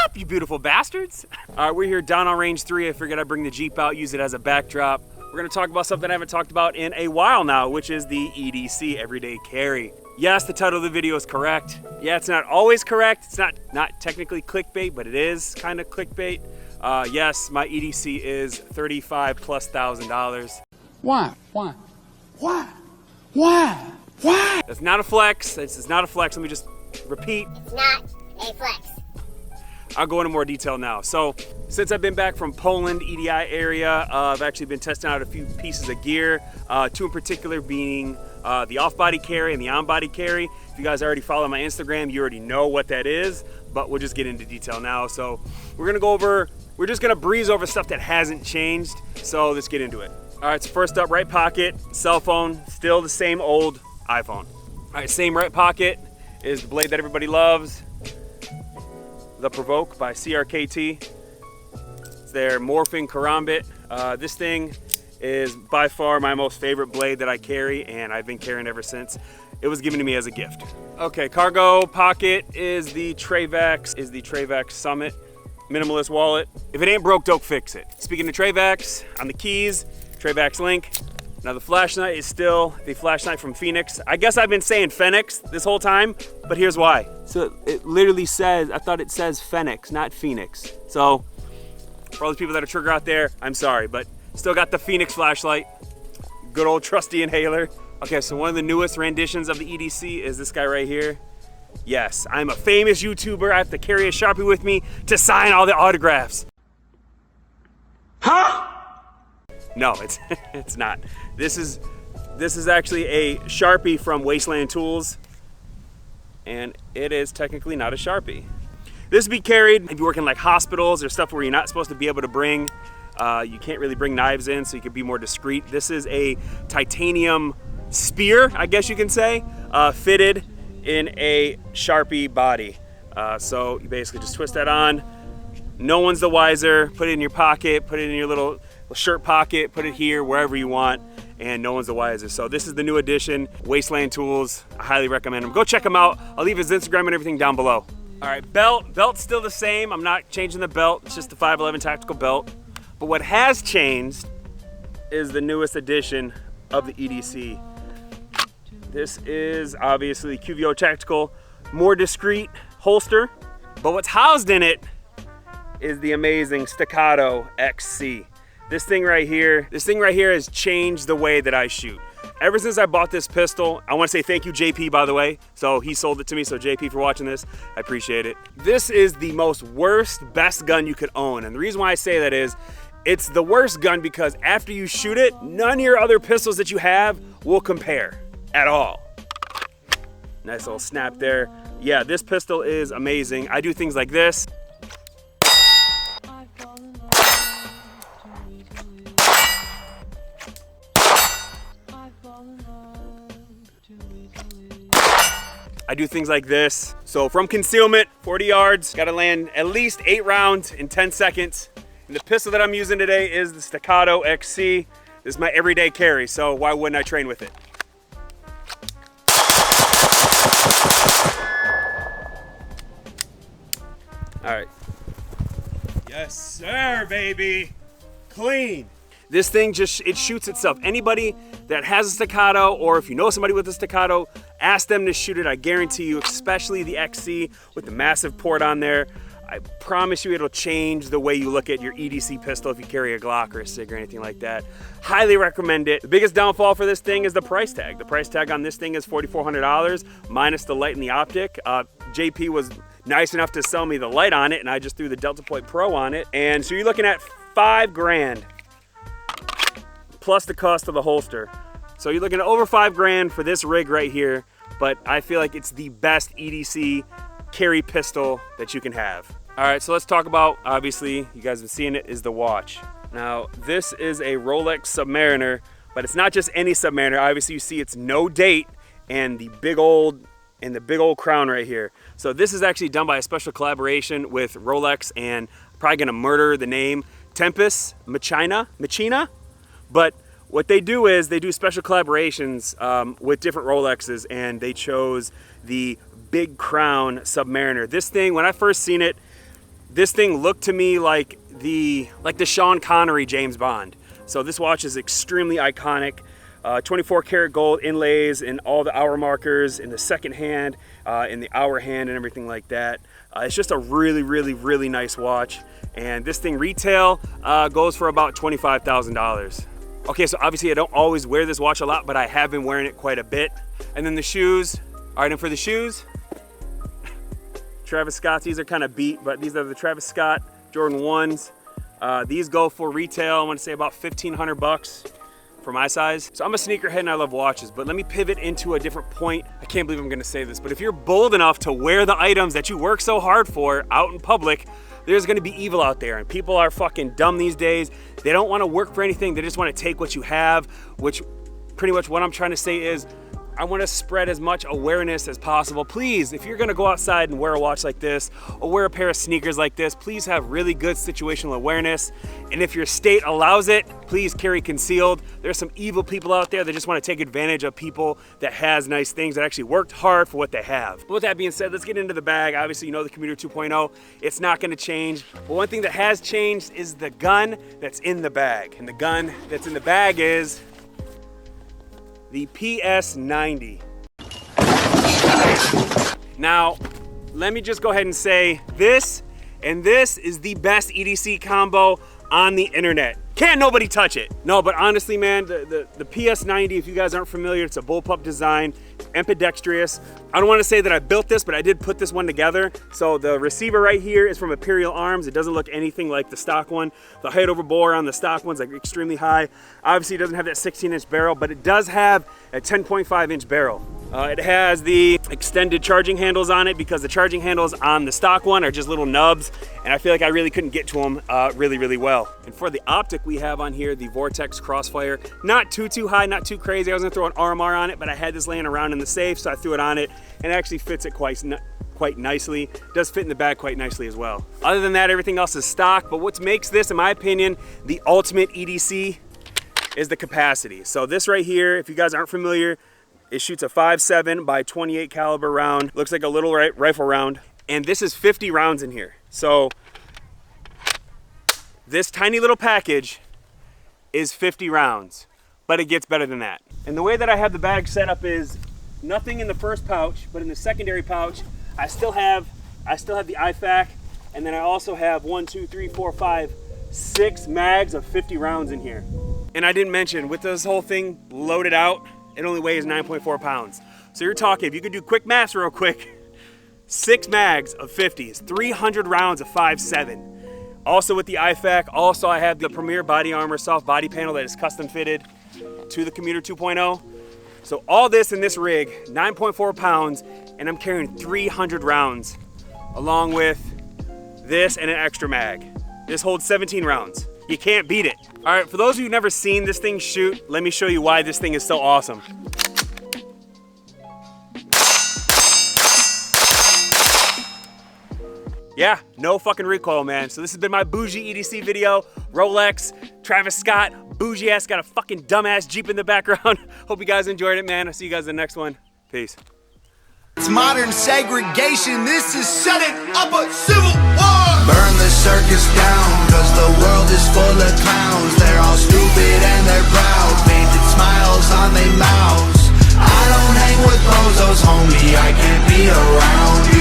up, you beautiful bastards? All right, we're here down on range 3. I figured I'd bring the Jeep out, use it as a backdrop. We're gonna talk about something I haven't talked about in a while now, which is the EDC, Everyday Carry. Yes, the title of the video is correct. Yeah, it's not always correct. It's not technically clickbait, but it is kind of clickbait. Yes, my EDC is $35,000+. Why? Why? Why? Why? Why? That's not a flex. This is not a flex. Let me just repeat. It's not a flex. I'll go into more detail now. So, since I've been back from Poland, EDI area, I've actually been testing out a few pieces of gear, two in particular being the off-body carry and the on-body carry. If you guys already follow my Instagram, you already know what that is, but we'll just get into detail now. So, we're just gonna breeze over stuff that hasn't changed, so let's get into it. All right, so first up, right pocket, cell phone, still the same old iPhone. All right, same right pocket is the blade that everybody loves, the Provoke by CRKT. It's their morphing karambit. This thing is by far my most favorite blade that I carry, and I've been carrying ever since. It was given to me as a gift. Okay, cargo pocket is the Trayvax Summit minimalist wallet. If it ain't broke, don't fix it. Speaking of Trayvax, on the keys, Trayvax Link. Now the flashlight is still the flashlight from Phoenix. I guess I've been saying Phoenix this whole time, but here's why. So it literally says, I thought it says Phoenix, not Phoenix. So for all the people that are trigger out there, I'm sorry, but still got the Phoenix flashlight. Good old trusty inhaler. Okay, so one of the newest renditions of the EDC is this guy right here. Yes, I'm a famous YouTuber. I have to carry a Sharpie with me to sign all the autographs. Huh? No, it's not. This is actually a Sharpie from Wasteland Tools, and it is technically not a Sharpie. This would be carried if you work in like hospitals or stuff where you're not supposed to be able to bring, you can't really bring knives in, so you can be more discreet. This is a titanium spear, I guess you can say, fitted in a Sharpie body. So you basically just twist that on. No one's the wiser. Put it in your pocket, put it in your little shirt pocket, put it here, wherever you want, and no one's the wiser. So this is the new edition, Wasteland Tools. I highly recommend them. Go check them out. I'll leave his Instagram and everything down below. All right, belt's still the same. I'm not changing the belt. It's just the 511 tactical belt. But what has changed is the newest edition of the EDC. This is obviously QVO tactical, more discreet holster. But what's housed in it is the amazing Staccato XC. This thing right here has changed the way that I shoot. Ever since I bought this pistol, I want to say thank you JP, by the way. So he sold it to me, so JP for watching this, I appreciate it. This is the most best gun you could own. And the reason why I say that is, it's the worst gun because after you shoot it, none of your other pistols that you have will compare at all. Nice little snap there. Yeah, this pistol is amazing. I do things like this. I do things like this. So from concealment, 40 yards, gotta land at least 8 rounds in 10 seconds. And the pistol that I'm using today is the Staccato XC. This is my everyday carry, so why wouldn't I train with it? All right. Yes, sir, baby. Clean. This thing it shoots itself. Anybody that has a Staccato, or if you know somebody with a Staccato, ask them to shoot it. I guarantee you, especially the XC with the massive port on there, I promise you it'll change the way you look at your EDC pistol if you carry a Glock or a SIG or anything like that. Highly recommend it. The biggest downfall for this thing is the price tag. The price tag on this thing is $4,400 minus the light and the optic. JP was nice enough to sell me the light on it, and I just threw the Delta Point Pro on it. And so you're looking at $5 grand plus the cost of the holster. So you're looking at over $5 grand for this rig right here, but I feel like it's the best EDC carry pistol that you can have. All right, so let's talk about, obviously, you guys have been seeing it, is the watch. Now, this is a Rolex Submariner, but it's not just any Submariner. Obviously, you see it's no date and the big old crown right here. So this is actually done by a special collaboration with Rolex, and I'm probably gonna murder the name, Tempest Machina. But what they do is they do special collaborations with different Rolexes, and they chose the Big Crown Submariner. This thing, when I first seen it, This thing looked to me like the Sean Connery James Bond. So this watch is extremely iconic. 24 karat gold inlays in all the hour markers, in the second hand, in the hour hand and everything like that. It's just a really, really, really nice watch. And this thing retail goes for about $25,000. Okay, so obviously I don't always wear this watch a lot, but I have been wearing it quite a bit. And then the shoes. All right, and for the shoes, Travis Scott's, these are kind of beat, but these are the Travis Scott Jordan 1s. These go for retail, I want to say about 1,500 bucks for my size. So I'm a sneakerhead and I love watches, but let me pivot into a different point. I can't believe I'm gonna say this, but if you're bold enough to wear the items that you work so hard for out in public, there's gonna be evil out there, and people are fucking dumb these days. They don't wanna work for anything, they just wanna take what you have, which pretty much what I'm trying to say is, I want to spread as much awareness as possible. Please, if you're gonna go outside and wear a watch like this, or wear a pair of sneakers like this, please have really good situational awareness. And if your state allows it, please carry concealed. There's some evil people out there that just want to take advantage of people that has nice things, that actually worked hard for what they have. But with that being said, let's get into the bag. Obviously, you know the Commuter 2.0, it's not gonna change. But one thing that has changed is the gun that's in the bag. And the gun that's in the bag is the PS90. Now, let me just go ahead and say this and this is the best EDC combo on the internet. Can't nobody touch it. No, but honestly, man, the PS90, if you guys aren't familiar, it's a bullpup design, ambidextrous. I don't want to say that I built this, but I did put this one together. So the receiver right here is from Imperial Arms. It doesn't look anything like the stock one. The height over bore on the stock one's like extremely high. Obviously, it doesn't have that 16-inch barrel, but it does have a 10.5-inch barrel. It has the extended charging handles on it because the charging handles on the stock one are just little nubs, and I feel like I really couldn't get to them really, really well. And for the optic, we have on here the Vortex Crossfire. Not too high, not too crazy. I was gonna throw an RMR on it, but I had this laying around in the safe, so I threw it on it, and it actually fits it quite nicely. It does fit in the bag quite nicely as well. Other than that, everything else is stock, but what makes this, in my opinion, the ultimate EDC is the capacity. So this right here, if you guys aren't familiar, it shoots a 5.7 by 28 caliber round. Looks like a little rifle round. And this is 50 rounds in here. So this tiny little package is 50 rounds, but it gets better than that. And the way that I have the bag set up is nothing in the first pouch, but in the secondary pouch, I still have the IFAK, and then I also have 6 mags of 50 rounds in here. And I didn't mention, with this whole thing loaded out, it only weighs 9.4 pounds. So you're talking, if you could do quick maths real quick, 6 mags of 50s, 300 rounds of 5.7. Also with the IFAK, also I have the Premier Body Armor soft body panel that is custom fitted to the Commuter 2.0. So all this in this rig, 9.4 pounds, and I'm carrying 300 rounds, along with this and an extra mag. This holds 17 rounds. You can't beat it. All right, for those of you who've never seen this thing shoot, let me show you why this thing is so awesome. Yeah, no fucking recoil, man. So this has been my Boujee EDC video. Rolex, Travis Scott, Boujee ass got a fucking dumbass Jeep in the background. Hope you guys enjoyed it, man. I'll see you guys in the next one. Peace. It's modern segregation. This is setting up a civil war. Burn the circus down, cause the world is full of clowns. They're all stupid and they're proud, painted smiles on their mouths. I don't hang with bozos, homie, I can't be around you.